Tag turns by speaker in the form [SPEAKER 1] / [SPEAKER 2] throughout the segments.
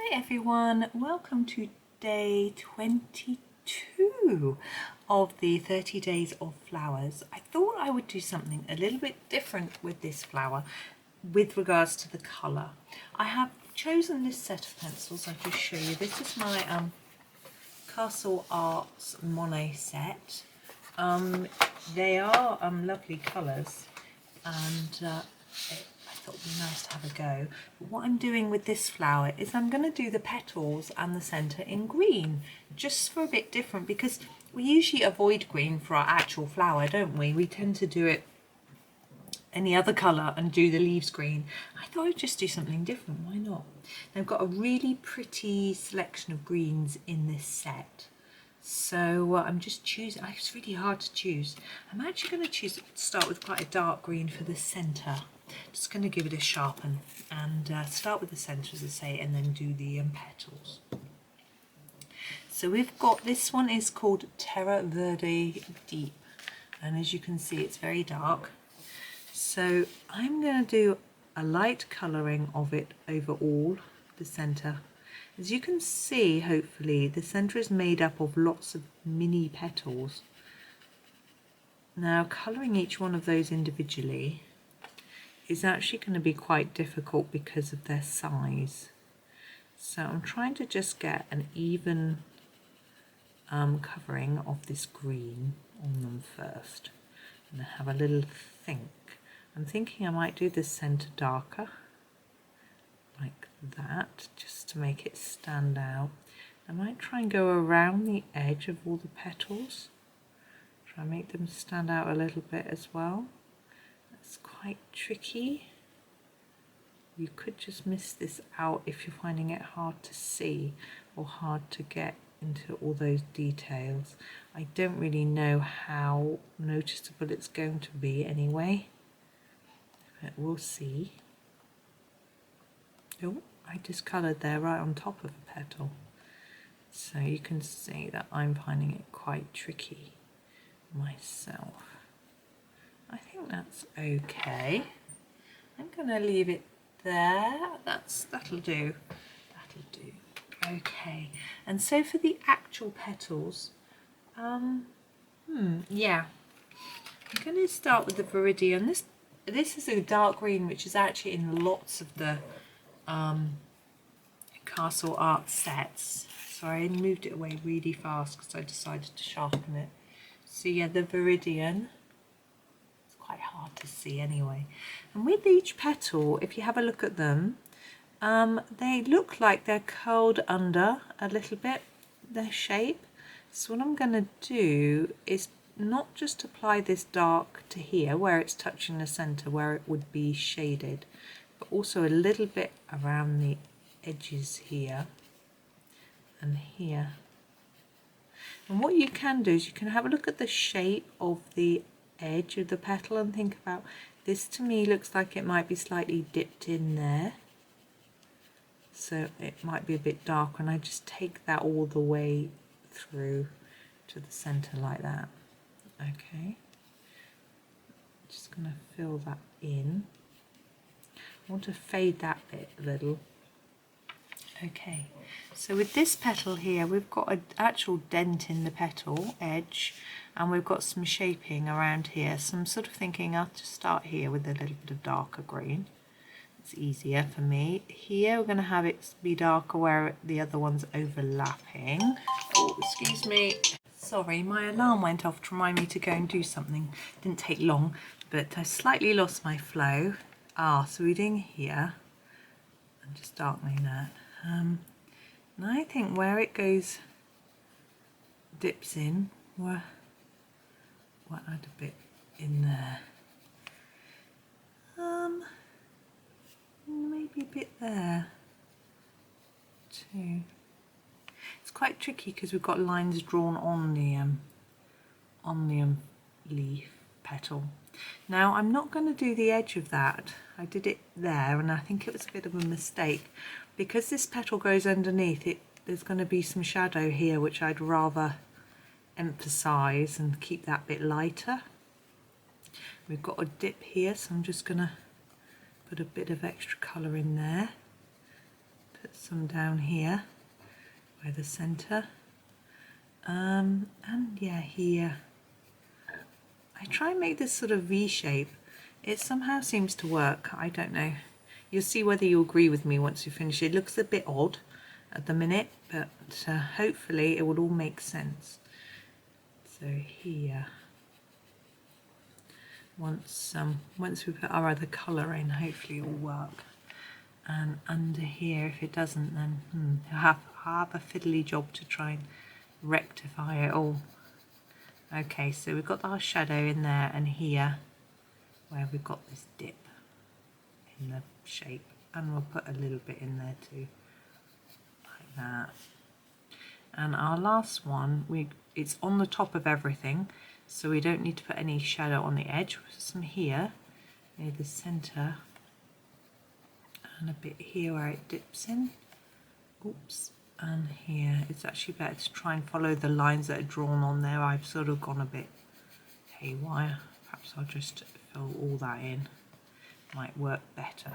[SPEAKER 1] Hi everyone, welcome to day 22 of the 30 days of flowers. I thought I would do something a little bit different with this flower with regards to the colour. I have chosen this set of pencils. I'll just show you. This is my Castle Arts Monet set. They are lovely colours, and I thought it would be nice to have a go. But what I'm doing with this flower is I'm going to do the petals and the centre in green, just for a bit different, because we usually avoid green for our actual flower, don't we? We tend to do it any other colour and do the leaves green. I thought I'd just do something different, why not? And I've got a really pretty selection of greens in this set. So I'm just choosing. It's really hard to choose. I'm actually going to start with quite a dark green for the centre. Just going to give it a sharpen and start with the centre, as I say, and then do the petals. So we've got, this one is called Terra Verde Deep, and as you can see it's very dark. So I'm going to do a light colouring of it over all the centre. As you can see, hopefully, the centre is made up of lots of mini petals. Now, colouring each one of those individually is actually going to be quite difficult because of their size. So I'm trying to just get an even covering of this green on them first. And have a little think. I'm thinking I might do the centre darker, like that, just to make it stand out. I might try and go around the edge of all the petals, try and make them stand out a little bit as well. That's quite tricky. You could just miss this out if you're finding it hard to see or hard to get into all those details. I don't really know how noticeable it's going to be anyway, but we'll see. Oh, I discoloured there right on top of a petal. So you can see that I'm finding it quite tricky myself. I think that's okay. I'm going to leave it there. That'll do. That'll do. Okay. And so for the actual petals, yeah, I'm going to start with the Viridian. This is a dark green, which is actually in lots of the Castle Art sets. Sorry, I moved it away really fast because I decided to sharpen it. So yeah, the Viridian. It's quite hard to see anyway. And with each petal, if you have a look at them, they look like they're curled under a little bit, their shape. So what I'm going to do is not just apply this dark to here where it's touching the centre where it would be shaded, but also a little bit around the edges here and here. And what you can do is you can have a look at the shape of the edge of the petal and think about, this to me looks like it might be slightly dipped in there, so it might be a bit darker, and I just take that all the way through to the centre like that. Okay, just going to fill that in. I want to fade that bit a little. Okay, so with this petal here, we've got an actual dent in the petal edge, and we've got some shaping around here. So I'm sort of thinking I'll just start here with a little bit of darker green. It's easier for me. Here we're going to have it be darker where the other one's overlapping. Oh, excuse me. Sorry, my alarm went off to remind me to go and do something. Didn't take long, but I slightly lost my flow. So we're doing here. I'm just darkening that. And I think where it goes, dips in, we'll add a bit in there. Maybe a bit there too. It's quite tricky because we've got lines drawn on the leaf petal. Now I'm not going to do the edge of that. I did it there, and I think it was a bit of a mistake because this petal goes underneath it. There's going to be some shadow here which I'd rather emphasize and keep that bit lighter. We've got a dip here, so I'm just going to put a bit of extra colour in there, put some down here by the centre, and yeah, here. I try and make this sort of V shape. It somehow seems to work. I don't know. You'll see whether you agree with me once you finish. It looks a bit odd at the minute, but hopefully it will all make sense. So here, once we put our other colour in, hopefully it will work. And under here, if it doesn't, then I'll have a fiddly job to try and rectify it all. Okay, so we've got our shadow in there and here, where we've got this dip in the shape, and we'll put a little bit in there too, like that. And our last one, it's on the top of everything, so we don't need to put any shadow on the edge. We'll put some here near the centre, and a bit here where it dips in. Oops. And here, it's actually better to try and follow the lines that are drawn on there. I've sort of gone a bit haywire. Perhaps I'll just fill all that in. Might work better.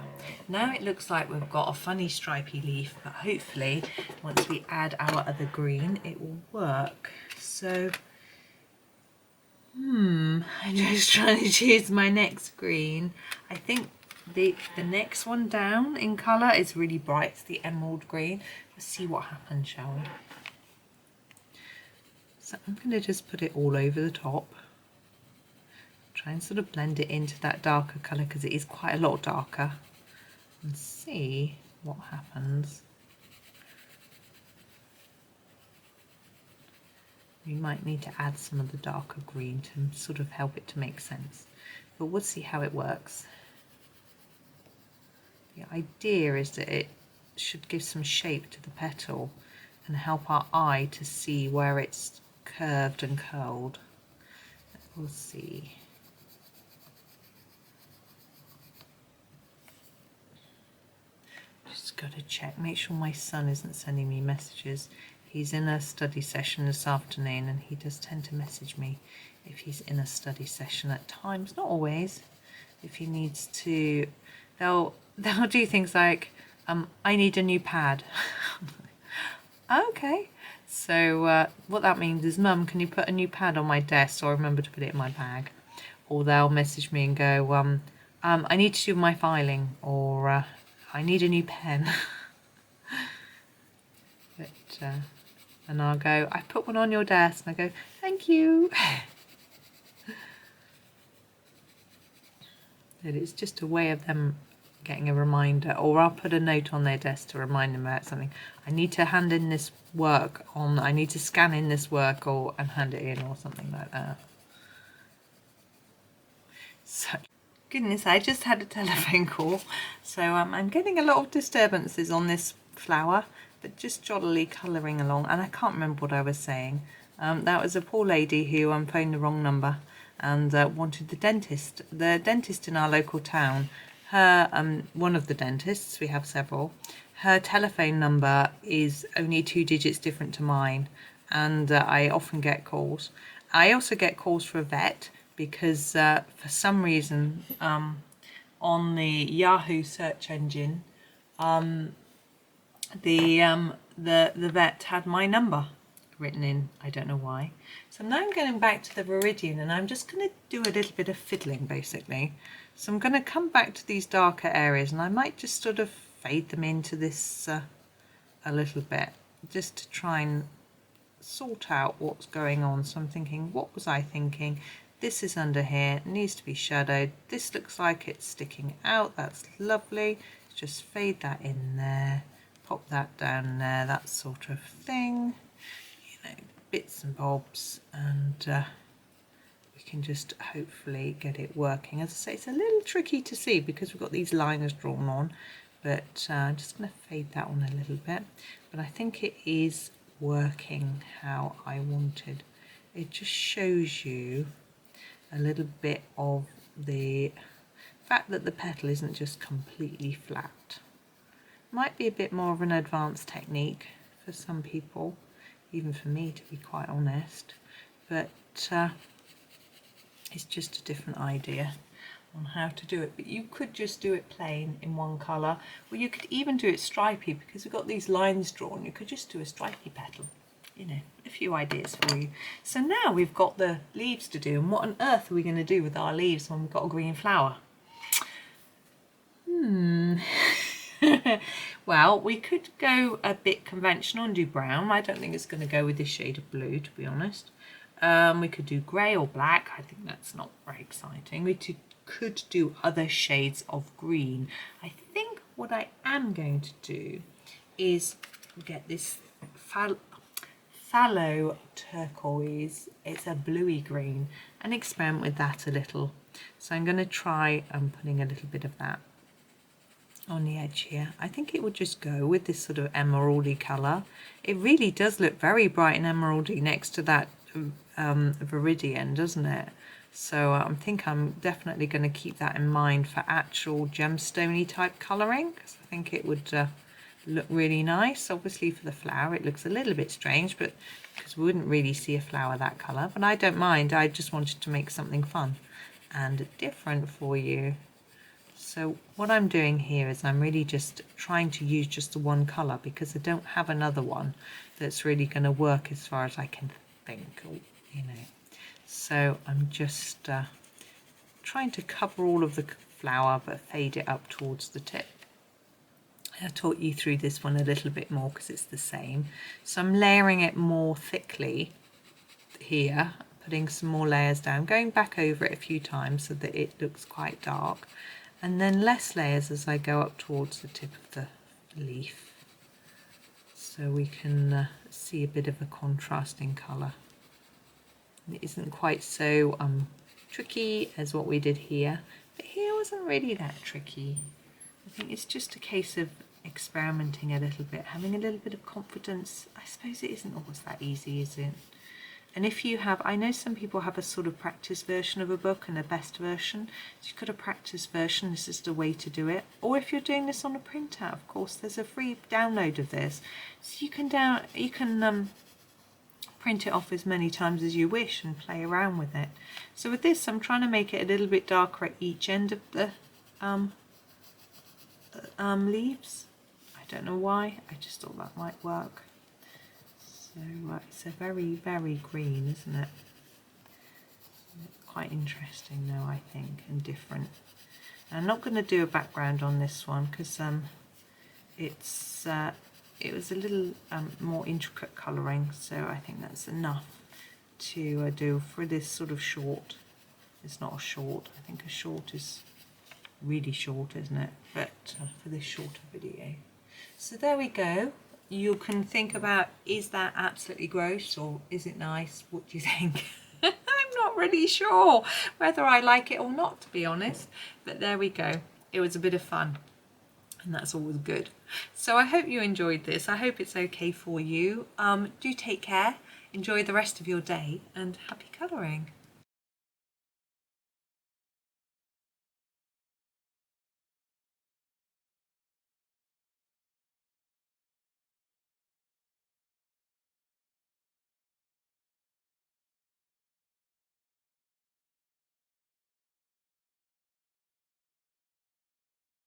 [SPEAKER 1] Now it looks like we've got a funny stripy leaf, but hopefully once we add our other green it will work. So I'm just trying to choose my next green. I think the next one down in colour is really bright. It's the emerald green. Let's see what happens, shall we? So I'm going to just put it all over the top. Try and sort of blend it into that darker colour because it is quite a lot darker, and see what happens. We might need to add some of the darker green to sort of help it to make sense, but we'll see how it works. The idea is that it should give some shape to the petal and help our eye to see where it's curved and curled. We'll see. Just got to check, make sure my son isn't sending me messages. He's in a study session this afternoon, and he does tend to message me if he's in a study session at times, not always. If he needs to, they'll do things like, I need a new pad. Okay, so what that means is, Mum, can you put a new pad on my desk so I remember to put it in my bag? Or they'll message me and go, I need to do my filing, or I need a new pen. But, and I'll go, I put one on your desk, and I go, thank you. But it's just a way of them getting a reminder, or I'll put a note on their desk to remind them about something. I need to hand in this work on, I need to scan in this work and hand it in, or something like that. So, goodness, I just had a telephone call, so I'm getting a lot of disturbances on this flower, but just jollily colouring along, and I can't remember what I was saying. That was a poor lady who phoned the wrong number and wanted the dentist. The dentist in our local town, her one of the dentists, we have several, her telephone number is only 2 digits different to mine, and I often get calls. I also get calls for a vet because for some reason on the Yahoo search engine the vet had my number written in. I don't know why. So now I'm going back to the Viridian, and I'm just going to do a little bit of fiddling basically. So I'm going to come back to these darker areas, and I might just sort of fade them into this a little bit, just to try and sort out what's going on. So I'm thinking, what was I thinking? This is under here, it needs to be shadowed. This looks like it's sticking out. That's lovely. Just fade that in there, pop that down there, that sort of thing. You know, bits and bobs, and we can just hopefully get it working. As I say, it's a little tricky to see because we've got these lines drawn on, but I'm just going to fade that on a little bit. But I think it is working how I wanted. It just shows you a little bit of the fact that the petal isn't just completely flat. Might be a bit more of an advanced technique for some people, even for me, to be quite honest, but it's just a different idea. on how to do it, but you could just do it plain in one colour, or you could even do it stripy, because we've got these lines drawn. You could just do a stripy petal. You know, a few ideas for you. So now we've got the leaves to do, and what on earth are we going to do with our leaves when we've got a green flower? Well, we could go a bit conventional and do brown. I don't think it's going to go with this shade of blue, to be honest. We could do grey or black. I think that's not very exciting. We could do other shades of green. I think what I am going to do is get this phthalo turquoise. It's a bluey green, and experiment with that a little. So I'm going to try putting a little bit of that on the edge here. I think it would just go with this sort of emeraldy colour. It really does look very bright and emeraldy next to that Viridian, doesn't it? So I think I'm definitely going to keep that in mind for actual gemstone-y type colouring, because I think it would look really nice. Obviously for the flower it looks a little bit strange, but because we wouldn't really see a flower that colour, but I don't mind. I just wanted to make something fun and different for you. So what I'm doing here is I'm really just trying to use just the one colour, because I don't have another one that's really going to work as far as I can think, you know. So I'm just trying to cover all of the flower but fade it up towards the tip. I taught you through this one a little bit more because it's the same. So I'm layering it more thickly here, putting some more layers down, going back over it a few times so that it looks quite dark, and then less layers as I go up towards the tip of the leaf, so we can see a bit of a contrasting colour. It isn't quite so tricky as what we did here, but here wasn't really that tricky. I think it's just a case of experimenting a little bit, having a little bit of confidence. I suppose it isn't always that easy, is it? And if you have, I know some people have a sort of practice version of a book and a best version. So you've got a practice version, this is the way to do it. Or if you're doing this on a printout, of course, there's a free download of this. So you can print it off as many times as you wish and play around with it. So with this, I'm trying to make it a little bit darker at each end of the leaves. I don't know why, I just thought that might work. So it's a very, very green, isn't it? It's quite interesting though, I think, and different. And I'm not going to do a background on this one because it was a little more intricate colouring, so I think that's enough to do for this sort of short. It's not a short, I think a short is really short, isn't it? But for this shorter video. So there we go. You can think about, is that absolutely gross or is it nice? What do you think? I'm not really sure whether I like it or not, to be honest. But there we go. It was a bit of fun. And that's always good. So I hope you enjoyed this. I hope it's okay for you. Do take care. Enjoy the rest of your day and happy colouring.